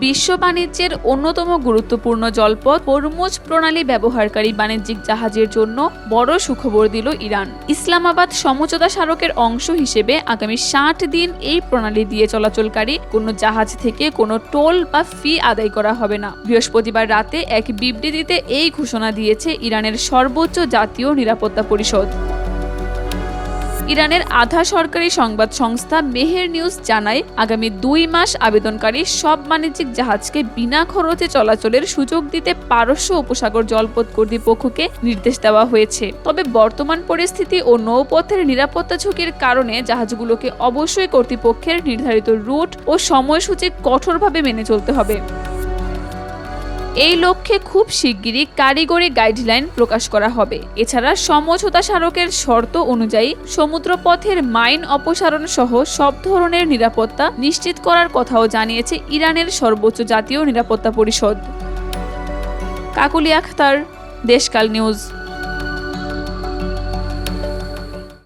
বিশ্ব বাণিজ্যের অন্যতম গুরুত্বপূর্ণ জলপথ হরমুজ প্রণালী ব্যবহারকারী বাণিজ্যিক জাহাজের জন্য বড় সুখবর দিল ইরান। ইসলামাবাদ সমঝোতা স্মারকের অংশ হিসেবে আগামী 60 দিন এই প্রণালী দিয়ে চলাচলকারী কোনো জাহাজ থেকে কোনো টোল বা ফি আদায় করা হবে না। বৃহস্পতিবার রাতে এক বিবৃতিতে এই ঘোষণা দিয়েছে ইরানের সর্বোচ্চ জাতীয় নিরাপত্তা পরিষদ। ইরানের আধা সরকারি সংবাদ সংস্থা মেহের নিউজ জানায়, আগামী 2 মাস আবেদনকারী সব বাণিজ্যিক জাহাজকে বিনা খরচে চলাচলের সুযোগ দিতে পারস্য উপসাগর জলপথ কর্তৃপক্ষকে নির্দেশ দেওয়া হয়েছে। তবে বর্তমান পরিস্থিতি ও নৌপথের নিরাপত্তা ঝুঁকির কারণে জাহাজগুলোকে অবশ্যই কর্তৃপক্ষের নির্ধারিত রুট ও সময়সূচি কঠোরভাবে মেনে চলতে হবে। এই লক্ষ্যে খুব শিগগিরই কারিগরি গাইডলাইন প্রকাশ করা হবে। এছাড়া সমঝোতা স্মারকের শর্ত অনুযায়ী সমুদ্রপথের মাইন অপসারণ সহ সব ধরনের নিরাপত্তা নিশ্চিত করার কথাও জানিয়েছে ইরানের সর্বোচ্চ জাতীয় নিরাপত্তা পরিষদ। কাকুলি আখতার, দেশকাল নিউজ।